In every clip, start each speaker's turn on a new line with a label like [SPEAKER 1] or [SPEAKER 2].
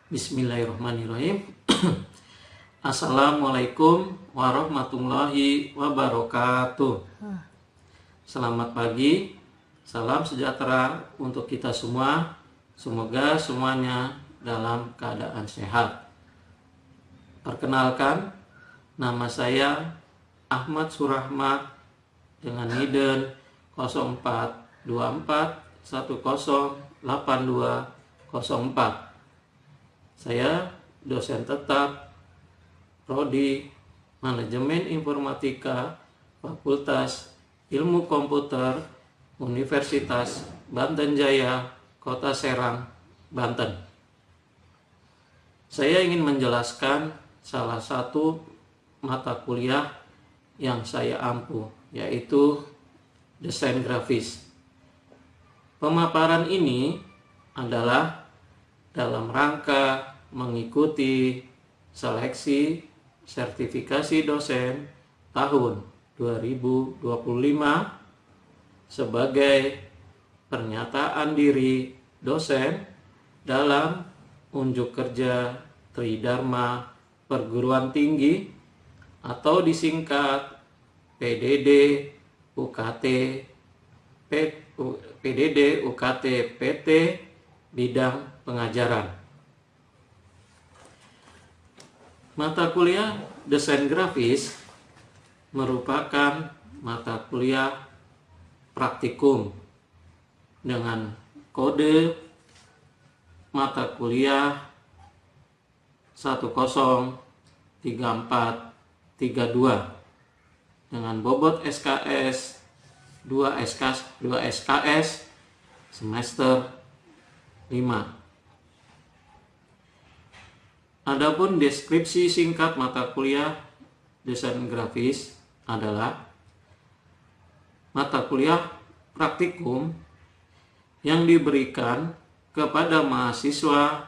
[SPEAKER 1] Bismillahirrahmanirrahim. Assalamualaikum warahmatullahi wabarakatuh. Selamat pagi, salam sejahtera untuk kita semua. Semoga semuanya dalam keadaan sehat. Perkenalkan, nama saya Ahmad Surahmat dengan NIDEN 0424108204. Saya dosen tetap Prodi Manajemen Informatika Fakultas Ilmu Komputer Universitas Banten Jaya, Kota Serang, Banten. Saya ingin menjelaskan salah satu mata kuliah yang saya ampu, yaitu desain grafis. Pemaparan ini adalah dalam rangka mengikuti seleksi sertifikasi dosen tahun 2025 sebagai pernyataan diri dosen dalam unjuk kerja Tridharma Perguruan Tinggi atau disingkat PDD UKT PT bidang pengajaran. Mata kuliah desain grafis merupakan mata kuliah praktikum dengan kode mata kuliah 103432 dengan bobot SKS 2 SKS semester 5. Adapun deskripsi singkat mata kuliah desain grafis adalah mata kuliah praktikum yang diberikan kepada mahasiswa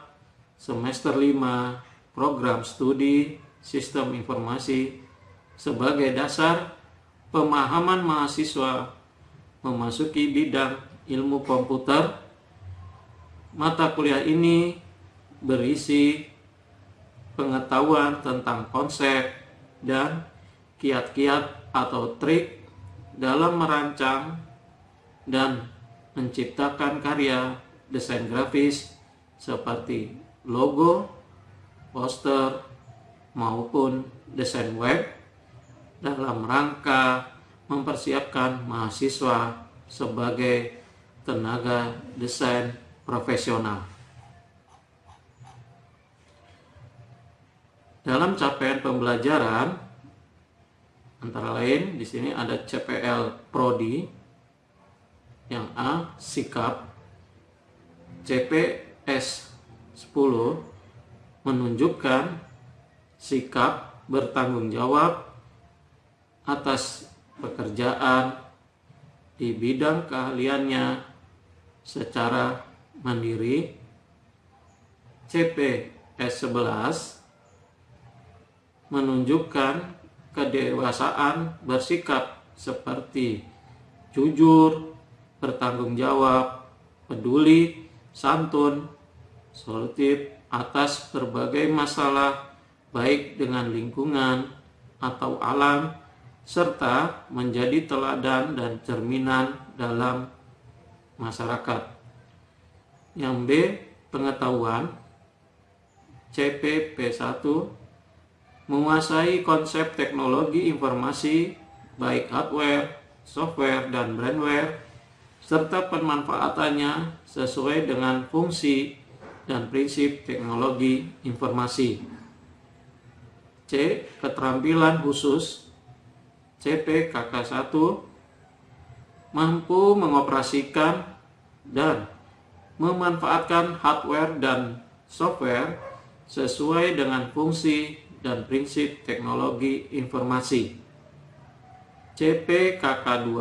[SPEAKER 1] semester 5 program studi sistem informasi sebagai dasar pemahaman mahasiswa memasuki bidang ilmu komputer. Mata kuliah ini berisi pengetahuan tentang konsep dan kiat-kiat atau trik dalam merancang dan menciptakan karya desain grafis seperti logo, poster, maupun desain web dalam rangka mempersiapkan mahasiswa sebagai tenaga desain profesional. Dalam capaian pembelajaran antara lain di sini ada CPL Prodi yang A sikap, CPS 10 menunjukkan sikap bertanggung jawab atas pekerjaan di bidang keahliannya secara mandiri. CPS 11 menunjukkan kedewasaan bersikap seperti jujur, bertanggung jawab, peduli, santun, solutif atas berbagai masalah baik dengan lingkungan atau alam, serta menjadi teladan dan cerminan dalam masyarakat. Yang B, pengetahuan, CPP1 menguasai konsep teknologi informasi baik hardware, software, dan brandware serta pemanfaatannya sesuai dengan fungsi dan prinsip teknologi informasi. C, keterampilan khusus, CPKK1 mampu mengoperasikan dan memanfaatkan hardware dan software sesuai dengan fungsi dan prinsip teknologi informasi. CPKK2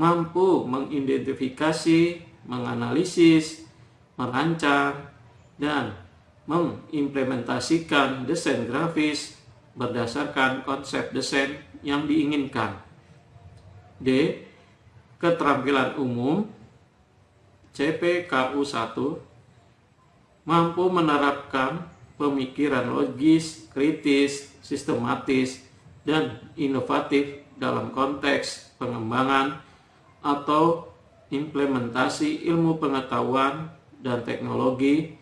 [SPEAKER 1] mampu mengidentifikasi, menganalisis, merancang, dan mengimplementasikan desain grafis berdasarkan konsep desain yang diinginkan. D, keterampilan umum, CPKU1 mampu menerapkan pemikiran logis, kritis, sistematis, dan inovatif dalam konteks pengembangan atau implementasi ilmu pengetahuan dan teknologi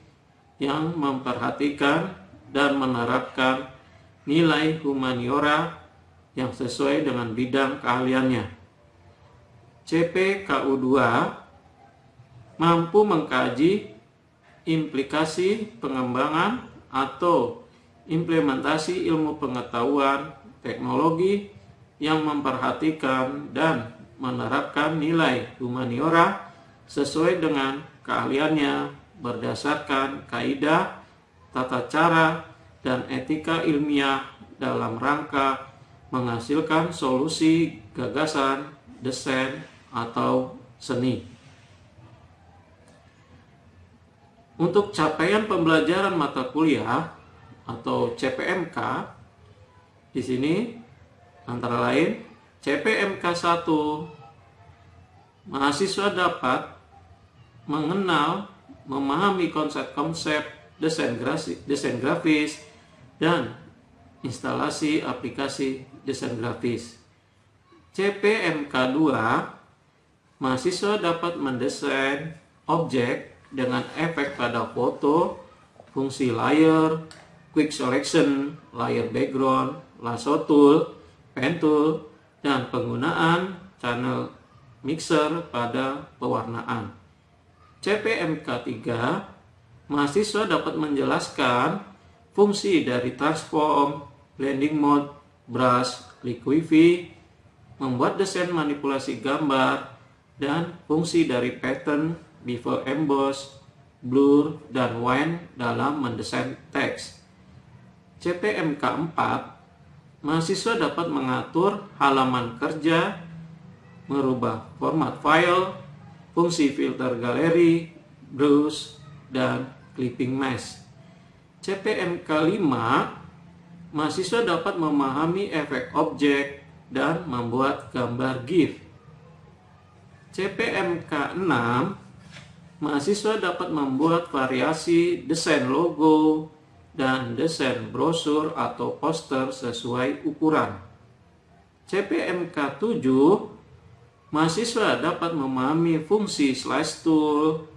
[SPEAKER 1] yang memperhatikan dan menerapkan nilai humaniora yang sesuai dengan bidang keahliannya. CPKU2 mampu mengkaji implikasi pengembangan atau implementasi ilmu pengetahuan teknologi yang memperhatikan dan menerapkan nilai humaniora sesuai dengan keahliannya berdasarkan kaidah, tata cara, dan etika ilmiah dalam rangka menghasilkan solusi gagasan, desain, atau seni. Untuk capaian pembelajaran mata kuliah atau CPMK, di sini antara lain CPMK 1, mahasiswa dapat mengenal, memahami konsep-konsep desain grafis dan instalasi aplikasi desain grafis. CPMK 2, mahasiswa dapat mendesain objek dengan efek pada foto, fungsi layer, quick selection, layer background, lasso tool, pen tool, dan penggunaan channel mixer pada pewarnaan. CPMK 3, mahasiswa dapat menjelaskan fungsi dari transform, blending mode, brush, liquify, membuat desain manipulasi gambar, dan fungsi dari pattern, bevel emboss, blur, dan wane dalam mendesain teks. CPMK 4, mahasiswa dapat mengatur halaman kerja, merubah format file, fungsi filter galeri, brush, dan clipping mesh. CPMK 5, mahasiswa dapat memahami efek objek dan membuat gambar GIF. CPMK 6, mahasiswa dapat membuat variasi desain logo dan desain brosur atau poster sesuai ukuran. CPMK 7, mahasiswa dapat memahami fungsi slice tool,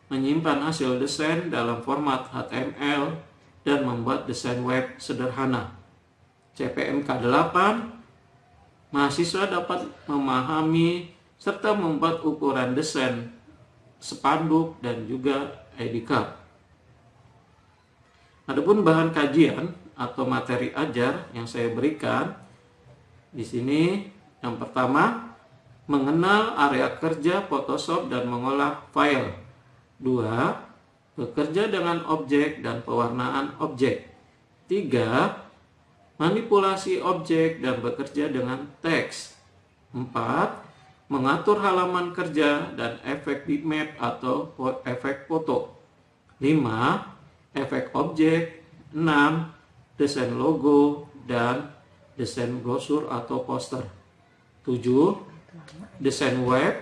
[SPEAKER 1] menyimpan hasil desain dalam format HTML, dan membuat desain web sederhana. CPMK 8, mahasiswa dapat memahami serta membuat ukuran desain spanduk dan juga ID card. Adapun bahan kajian atau materi ajar yang saya berikan di sini, yang pertama, mengenal area kerja Photoshop dan mengolah file. 2, bekerja dengan objek dan pewarnaan objek. 3, manipulasi objek dan bekerja dengan teks. 4, mengatur halaman kerja dan efek bitmap atau efek foto. 5, efek objek. 6, desain logo dan desain brosur atau poster. 7, desain web.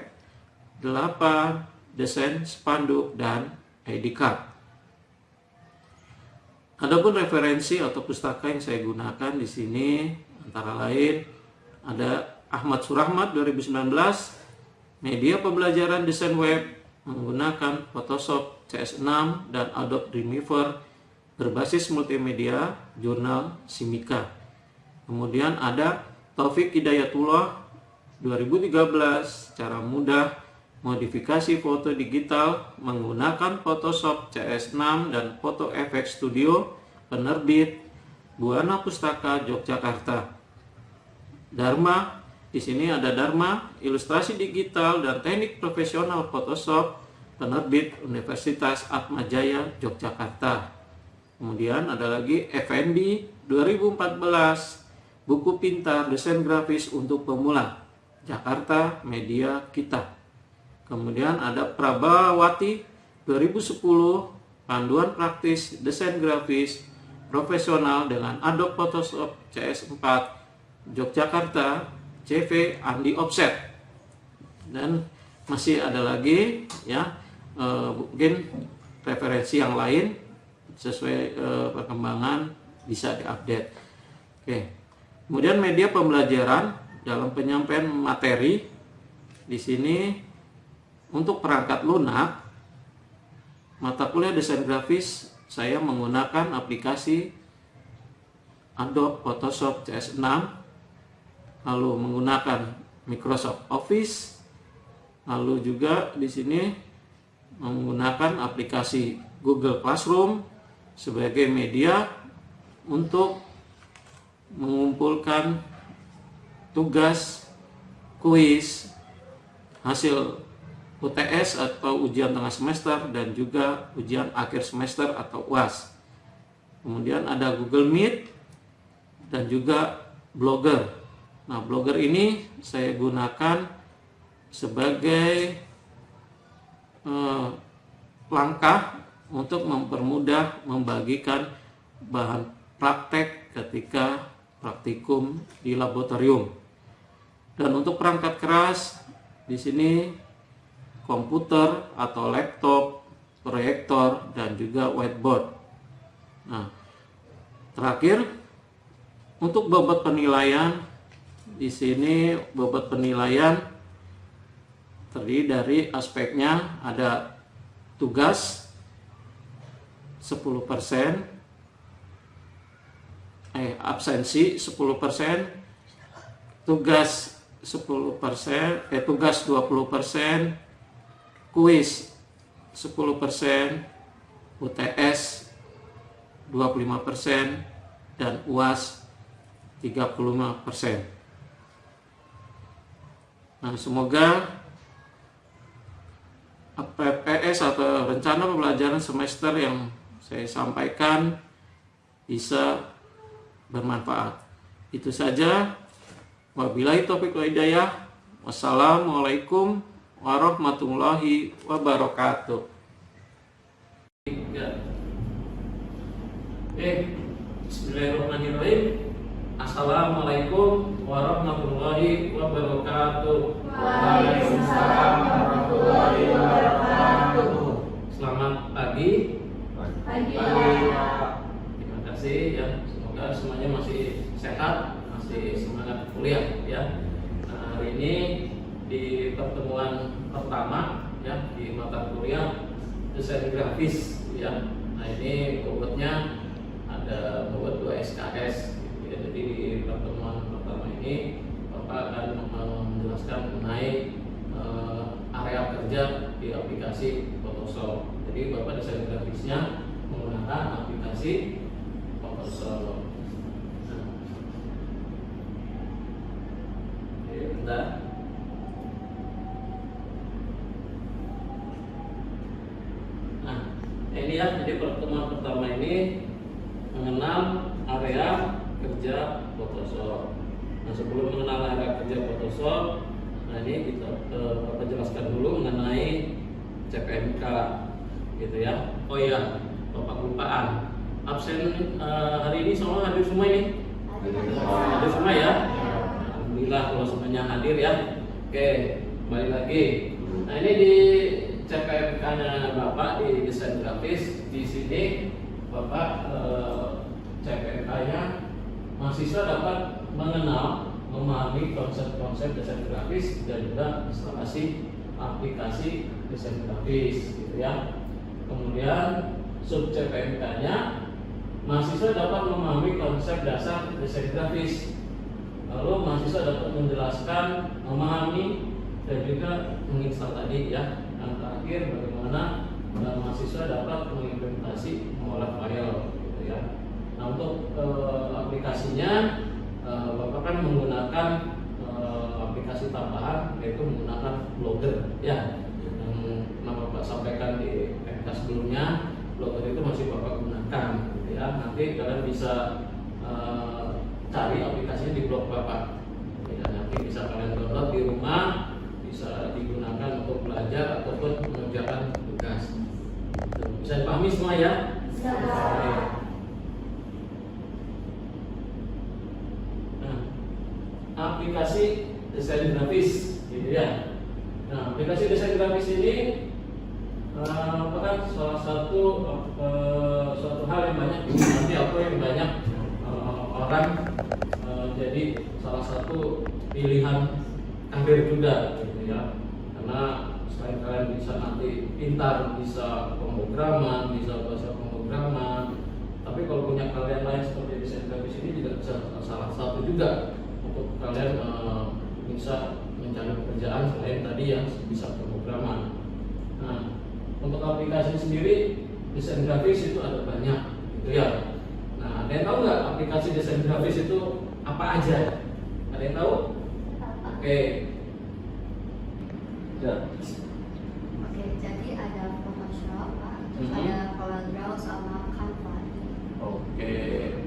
[SPEAKER 1] 8, desain spanduk dan ID card. Adapun referensi atau pustaka yang saya gunakan di sini antara lain ada Ahmad Surahmat 2019, media pembelajaran desain web menggunakan Photoshop CS6 dan Adobe Dreamweaver berbasis multimedia, jurnal Simika. Kemudian ada Taufik Hidayatullah 2013, cara mudah modifikasi foto digital menggunakan Photoshop CS6 dan Photo Effects Studio, penerbit Buana Pustaka Yogyakarta. Dharma, di sini ada Dharma, ilustrasi digital dan teknik profesional Photoshop, penerbit Universitas Atmajaya Yogyakarta. Kemudian ada lagi Effendi 2014, buku pintar desain grafis untuk pemula, Jakarta Media Kita. Kemudian ada Prabawati 2010, panduan praktis desain grafis profesional dengan Adobe Photoshop CS4, Yogyakarta, CV Andi Offset. Dan masih ada lagi ya, mungkin referensi yang lain sesuai perkembangan bisa diupdate. Oke. Kemudian media pembelajaran dalam penyampaian materi di sini untuk perangkat lunak mata kuliah desain grafis saya menggunakan aplikasi Adobe Photoshop CS6, lalu menggunakan Microsoft Office, lalu juga di sini menggunakan aplikasi Google Classroom sebagai media untuk mengumpulkan tugas, kuis, hasil UTS atau ujian tengah semester dan juga ujian akhir semester atau UAS. Kemudian ada Google Meet dan juga Blogger. Nah, Blogger ini saya gunakan sebagai langkah untuk mempermudah membagikan bahan praktek ketika praktikum di laboratorium. Dan untuk perangkat keras di sini komputer atau laptop, proyektor, dan juga whiteboard. Nah, terakhir untuk bobot penilaian di sini bobot penilaian terdiri dari aspeknya ada tugas 10%, absensi 10%, tugas 10%, tugas 20%, kuis 10%, UTS 25%, dan UAS 35%. Nah, semoga PPS atau rencana pembelajaran semester yang saya sampaikan bisa bermanfaat. Itu saja. Wabillahi taufiq wal hidayah. Wassalamualaikum warahmatullahi wabarakatuh. Bismillahirrahmanirrahim. Assalamualaikum warahmatullahi wabarakatuh.
[SPEAKER 2] Waalaikumsalam warahmatullahi wabarakatuh.
[SPEAKER 1] Selamat pagi.
[SPEAKER 2] Pagi.
[SPEAKER 1] Terima kasih ya. Semoga semuanya masih sehat, masih semangat kuliah ya. Nah, hari ini di pertemuan pertama ya di mata kuliah desain grafis ya. Nah, ini bobotnya ada bobot 2 SKS ya. Jadi di pertemuan pertama ini Bapak akan menjelaskan mengenai area kerja di aplikasi Photoshop. Jadi Bapak desain grafisnya menggunakan aplikasi Photoshop. Oke, bentar. Ini ya, jadi pertemuan pertama ini mengenal area kerja Photoshop. Nah, sebelum mengenal area kerja Photoshop, nah ini kita Bapak jelaskan dulu mengenai CPNK, gitu ya. Oh iya, Bapak kelupaan. Absen hari ini semua hadir semua ini? Hadir semua ya. Alhamdulillah kalau semuanya hadir ya. Oke, kembali lagi. Nah, ini di CPNK-nya Bapak di desain grafis. Di sini Bapak CPNK-nya mahasiswa dapat mengenal, memahami konsep-konsep desain grafis dan juga instalasi aplikasi desain grafis, gitu ya. Kemudian sub CPNK-nya mahasiswa dapat memahami konsep dasar desain grafis. Lalu mahasiswa dapat menjelaskan, memahami dan juga menginstal tadi ya. Yang terakhir bagaimana mahasiswa dapat mengimplementasi mengolah file, gitu ya. Nah, untuk aplikasinya Bapak kan menggunakan aplikasi tambahan yaitu menggunakan Blogger ya. Yang Bapak sampaikan di PK sebelumnya, Blogger itu masih Bapak gunakan, gitu ya. Nanti kalian bisa cari aplikasinya di blog Bapak. Ya, nanti bisa kalian download di rumah, bisa digunakan untuk belajar ataupun mengerjakan tugas. Bisa dipahami semua ya?
[SPEAKER 2] Bisa.
[SPEAKER 1] Nah, aplikasi desain grafis, gitu ya. Nah, aplikasi desain grafis ini Apakah salah satu suatu hal yang banyak nanti atau yang banyak orang jadi salah satu pilihan karir juga gitu ya, karena selain kalian bisa nanti pintar, bisa pemrograman, bisa bahasa pemrograman, tapi kalau punya kalian lain seperti desain grafis ini juga bisa salah satu juga untuk kalian bisa mencari pekerjaan selain tadi yang bisa pemrograman. Nah, untuk aplikasi sendiri desain grafis itu ada banyak gitu ya. Nah, ada yang tahu nggak aplikasi desain grafis itu apa aja? Ada yang tahu? Oke. Ya.
[SPEAKER 3] Oke, jadi ada Photoshop, terus ada CorelDRAW sama Canva.
[SPEAKER 1] Oke,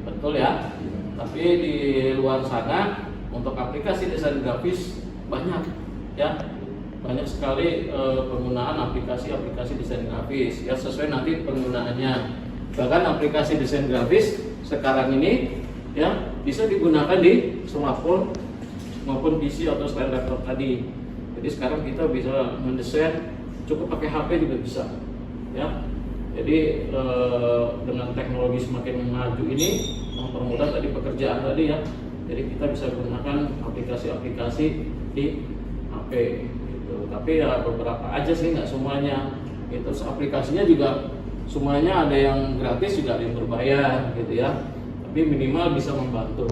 [SPEAKER 1] betul ya. Tapi di luar sana untuk aplikasi desain grafis banyak ya. Banyak sekali penggunaan aplikasi-aplikasi desain grafis ya, sesuai nanti penggunaannya. Bahkan aplikasi desain grafis sekarang ini ya bisa digunakan di smartphone maupun PC atau selain laptop tadi. Jadi sekarang kita bisa mendesain cukup pakai HP juga bisa ya. Jadi dengan teknologi semakin maju ini mempermudah tadi pekerjaan tadi ya. Jadi kita bisa gunakan aplikasi-aplikasi di HP. Tapi ya beberapa aja sih, nggak semuanya. Terus aplikasinya juga semuanya ada yang gratis juga ada yang berbayar gitu ya. Tapi minimal bisa membantu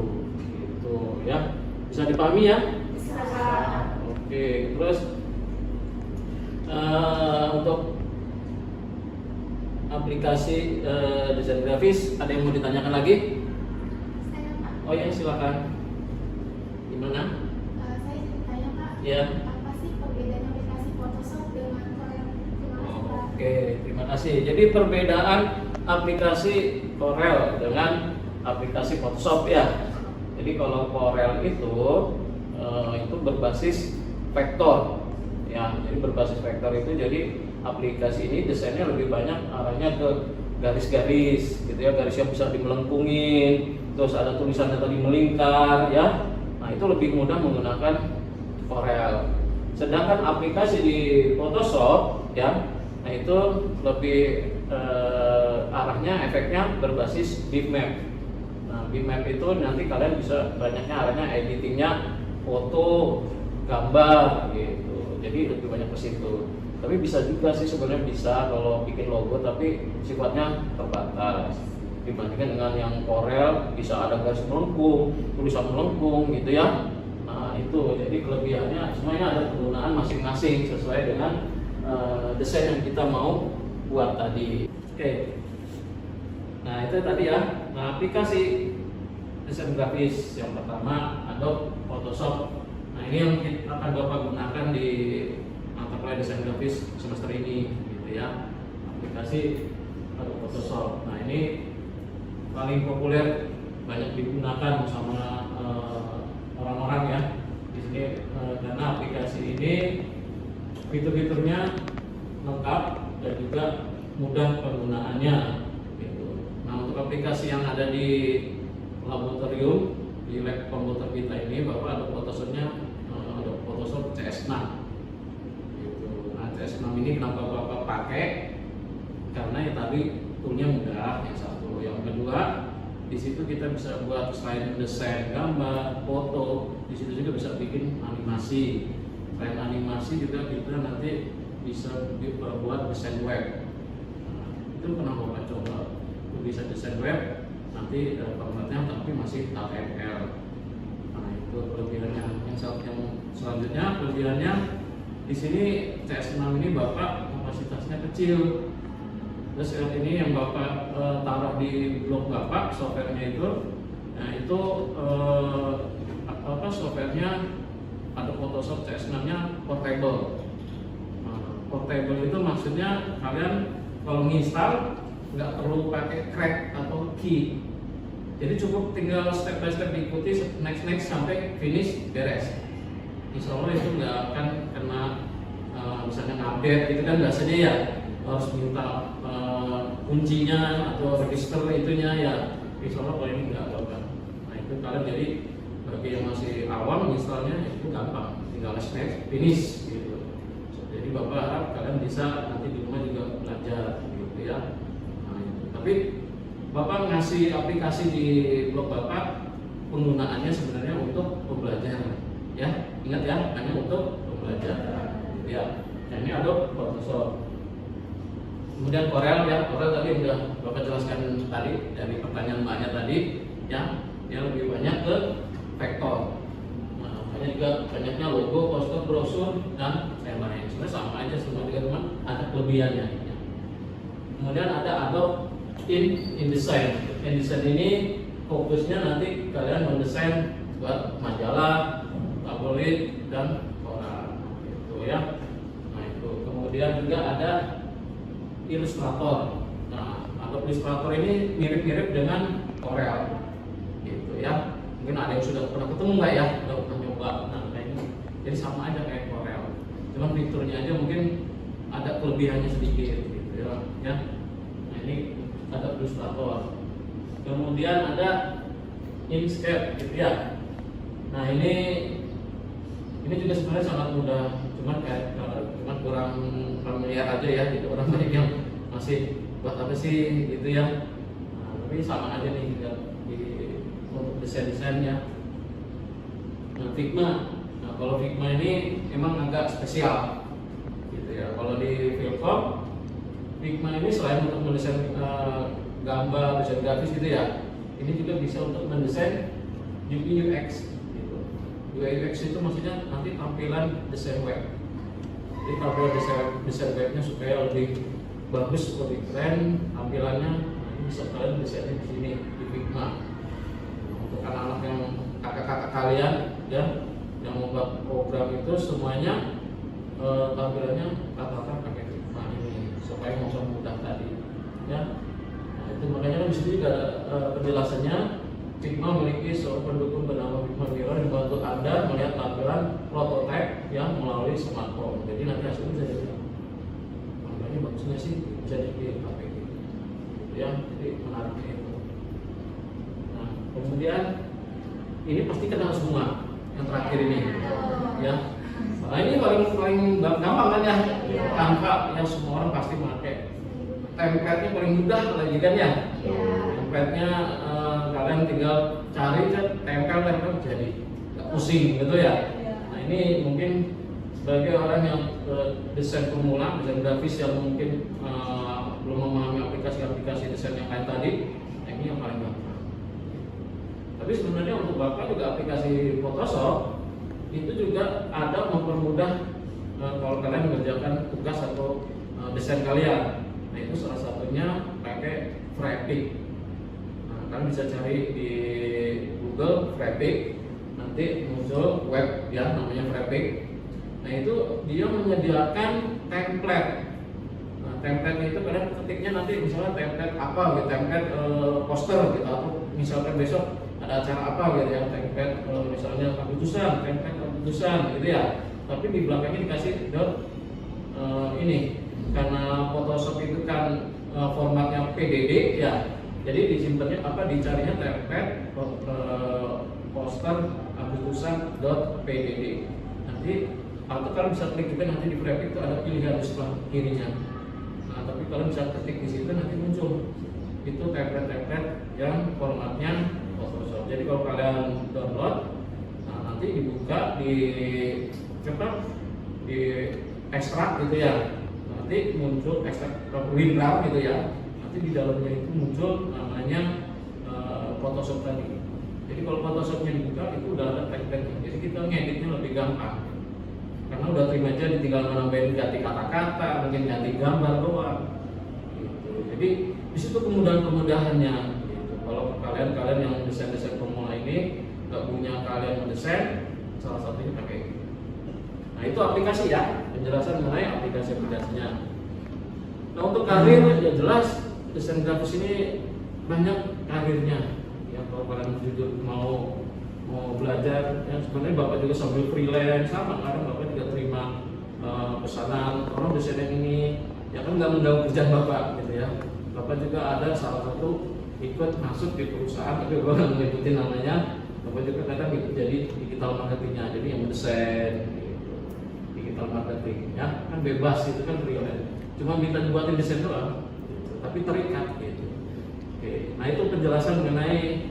[SPEAKER 1] gitu ya. Bisa dipahami ya?
[SPEAKER 3] Bisa.
[SPEAKER 1] Oke, terus untuk aplikasi desain grafis ada yang mau ditanyakan lagi?
[SPEAKER 3] Saya Pak.
[SPEAKER 1] Oh ya, silakan. Gimana?
[SPEAKER 3] Saya tanya Pak.
[SPEAKER 1] Ya.
[SPEAKER 3] Apa sih perbedaan aplikasi Photoshop dengan Corel? Terima kasih Pak.
[SPEAKER 1] Oke, terima kasih. Jadi perbedaan aplikasi Corel dengan aplikasi Photoshop ya. Jadi kalau Corel itu berbasis vektor ya. Jadi berbasis vektor itu jadi aplikasi ini desainnya lebih banyak arahnya ke garis-garis gitu ya, garis yang bisa dimelengkungin, terus ada tulisannya tadi melingkar ya. Nah, itu lebih mudah menggunakan Corel. Sedangkan aplikasi di Photoshop ya, nah itu lebih arahnya efeknya berbasis bitmap. Nah, bitmap itu nanti kalian bisa banyaknya arahnya editingnya foto, gambar gitu. Jadi lebih banyak ke situ. Tapi bisa juga sih sebenarnya bisa kalau bikin logo tapi sifatnya terbatas. Dibandingkan dengan yang Corel bisa ada garis melengkung, tulisan melengkung gitu ya. Nah, itu jadi kelebihannya semuanya ada penggunaan masing-masing sesuai dengan desain yang kita mau buat tadi. Oke. Nah, itu tadi ya. Nah, aplikasi desain grafis yang pertama Adobe Photoshop. Nah, ini yang akan Bapak gunakan di mata kuliah desain grafis semester ini gitu ya. Aplikasi Adobe Photoshop. Nah, ini paling populer, banyak digunakan sama orang-orang ya di sini karena aplikasi ini fitur-fiturnya lengkap dan juga mudah penggunaannya gitu. Nah, untuk aplikasi yang ada di laboratorium di lab komputer kita ini, Bapak ada Photoshopnya, ada Photoshop CS6 gitu. Nah, CS6 ini kenapa Bapak pakai? Karena ya tadi toolnya mudah, yang satu. Yang kedua, di situ kita bisa buat selain desain gambar, foto, di situ juga bisa bikin animasi. Selain animasi juga kita nanti bisa buat desain web. Nah, itu pernah Bapak coba, bisa desain web, nanti formatnya tapi masih HTML. Nah, itu kelebihannya. Yang selanjutnya kelebihannya di sini CS6 ini Bapak kapasitasnya kecil. Terus ini yang Bapak taruh di blog Bapak, softwarenya itu, nah itu softwarenya ada Photoshop CS6-nya portable. Nah, portable itu maksudnya kalian kalau nginstal nggak perlu pakai crack atau key. Jadi cukup tinggal step by step diikuti next sampai finish beres. Insya Allah itu nggak akan kena misalnya ngupdate gitu kan biasanya ya. Harus minta kuncinya atau register itunya ya. Insya Allah kalau ini nggak apa-apa. Nah, itu kalian jadi bagi yang masih awam misalnya itu gampang, tinggal next finish gitu. Jadi Bapak harap kalian bisa nanti di rumah juga tapi Bapak ngasih aplikasi di blog Bapak, penggunaannya sebenarnya untuk pembelajaran, ya. Ingat ya, hanya untuk pembelajaran. Ya, nah ini Adobe Photoshop. Kemudian Corel, ya, Corel tadi sudah Bapak jelaskan tadi dari pertanyaan Mbaknya tadi, ya, yang lebih banyak ke vektor. Nah, banyak juga banyaknya logo, poster, brosur, dan lain-lain. Sebenarnya sama aja semua juga, teman, ada kelebihannya. Ya. Kemudian ada Adobe InDesign. InDesign ini fokusnya nanti kalian mendesain buat majalah, tabloid, dan koran, gitu ya. Nah itu. Kemudian juga ada Illustrator. Nah, Adobe Illustrator ini mirip-mirip dengan Corel, gitu ya. Mungkin ada yang sudah pernah ketemu nggak ya? Udah pernah nyoba. Nah, kayak ini. Jadi sama aja kayak Corel. Cuman fiturnya aja mungkin ada kelebihannya sedikit, gitu ya. Nah ini ada Illustrator. Kemudian ada Inkscape, gitu ya. Nah ini juga sebenarnya sangat mudah, cuman kurang familiar aja ya, gitu. Orang banyak yang masih buat apa sih, gitu ya. Nah, tapi sama aja nih juga untuk desain-desainnya. Nah Figma, kalau Figma ini emang agak spesial, gitu ya. Kalau di Filcom, Figma ini selain untuk mendesain gambar, desain grafis gitu ya, ini juga bisa untuk mendesain UI UX gitu. UI UX itu maksudnya nanti tampilan desain web. Jadi tampilan desain webnya supaya lebih bagus, lebih keren tampilannya, nah, ini bisa kalian desainnya di sini di Figma. Untuk anak-anak yang kakak-kakak kalian ya, yang membuat program itu semuanya tampilannya rata-rata pakai Figma ini supaya langsung mudah tadi ya. Nah, itu makanya di sini juga ada penjelasannya. Figma memiliki seorang pendukung bernama Figma Mirror yang membantu Anda melihat tampilan prototipe yang melalui smartphone. Jadi nanti hasilnya bisa dilihat. Tampilannya bagusnya sih bisa dipakai gitu ya. Jadi menariknya itu. Nah, kemudian ini pasti kenal semua yang terakhir ini ya. Nah ini paling gampang kan ya, Canva yang semua orang pasti pakai. Template-nya paling mudah lagi kan ya. Template-nya kalian tinggal cari kan, tempel jadi nggak pusing gitu ya. Nah ini mungkin sebagai orang yang desain pemula, desain grafis yang mungkin belum memahami aplikasi-aplikasi desain yang lain tadi, nah ini yang paling gampang. Tapi sebenarnya untuk Bapak juga aplikasi Photoshop itu juga ada mempermudah kalau kalian mengerjakan tugas atau desain kalian. Nah itu salah satunya pakai Frappik. Nah, kalian bisa cari di Google Frappik, nanti muncul web ya namanya Frappik. Nah itu dia menyediakan template. Nah template itu kalian ketiknya nanti misalnya template apa gitu, template poster gitu, atau misalkan besok ada acara apa gitu ya, template misalnya keputusan, template keputusan gitu ya. Tapi di belakangnya dikasih ini. Karena Photoshop itu kan formatnya PDD ya, jadi disimpannya dicarinya template poster agustusan.pdd. Nanti atau kalian bisa klik juga nanti di Frappik itu ada pilihan di sebelah kirinya. Nah, tapi kalian bisa ketik di situ nanti muncul itu template-template yang formatnya Photoshop. Jadi kalau kalian download, nah nanti dibuka di ekstrak gitu ya. Nanti muncul ekstrak WinRAR gitu ya. Nanti di dalamnya itu muncul namanya Photoshop tadi. Jadi kalau Photoshopnya dibuka itu udah ada template-nya. Jadi kita ngeditnya lebih gampang. Karena udah terima aja, tinggal nambahin ganti kata-kata, mungkin ganti gambar doang. Gitu. Jadi di situ kemudahan-kemudahannya. Gitu. Kalau kalian yang desain-desain pemula ini nggak punya kalian mendesain, salah satunya pakai ini. Nah itu aplikasi ya, penjelasan mengenai aplikasi-aplikasinya. Nah untuk karir ya jelas desain grafis ini banyak karirnya. Ya kalau kalian jujur mau belajar, ya sebenarnya Bapak juga sambil freelance sama, kadang Bapak juga terima pesanan orang desain yang ini, ya kan nggak mengganggu kerjaan Bapak gitu ya. Bapak juga ada salah satu ikut masuk di perusahaan, tapi Bapak nggak mengikuti namanya. Bapak juga kadang ikut jadi digital marketingnya, jadi yang mendesain digital marketing ya kan bebas, itu kan freelance, cuma minta dibuatin desain doang gitu. Tapi terikat gitu. Nah, itu penjelasan mengenai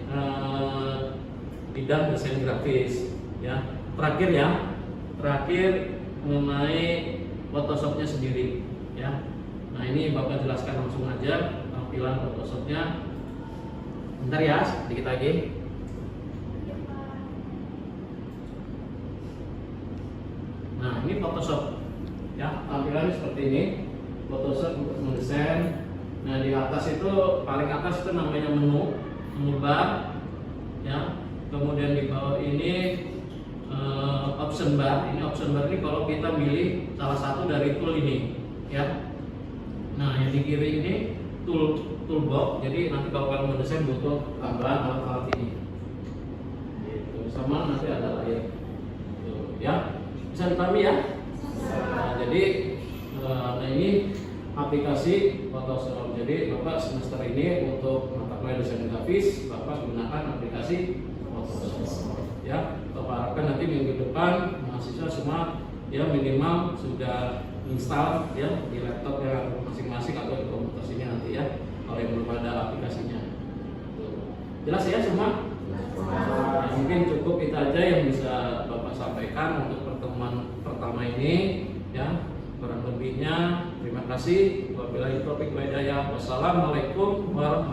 [SPEAKER 1] bidang desain grafis ya. Terakhir mengenai Photoshopnya sendiri ya. Nah, ini Bapak jelaskan langsung aja tampilan Photoshopnya. Bentar ya, sedikit lagi. Nah, ini Photoshop ya, tampilannya seperti ini. Photoshop untuk mendesain. Nah, di atas itu, paling atas itu namanya menu bar ya. Kemudian di bawah ini option bar. Ini option bar ini kalau kita pilih salah satu dari tool ini ya. Nah, yang di kiri ini toolbox. Jadi nanti kalau kalian mendesain butuh tambahan alat-alat ini. Gitu. Sama nanti ada layar. Tuh, ya. Bisa dipahami ya? Nah, jadi ini aplikasi Photoshop. Jadi Bapak semester ini untuk mata kuliah desain grafis, Bapak gunakan aplikasi Photoshop. Ya, Bapak harapkan nanti minggu depan mahasiswa semua ya minimal sudah install ya di laptop ya masing-masing atau di komputer nanti ya. Kalau yang belum ada aplikasinya. Jelas ya semua? Nah, mungkin cukup itu aja yang bisa Bapak sampaikan untuk pertemuan pertama ini ya. Kurang lebihnya terima kasih. Wabillahi taufiq wal hidayah. Wassalamualaikum warahmatullahi wabarakatuh.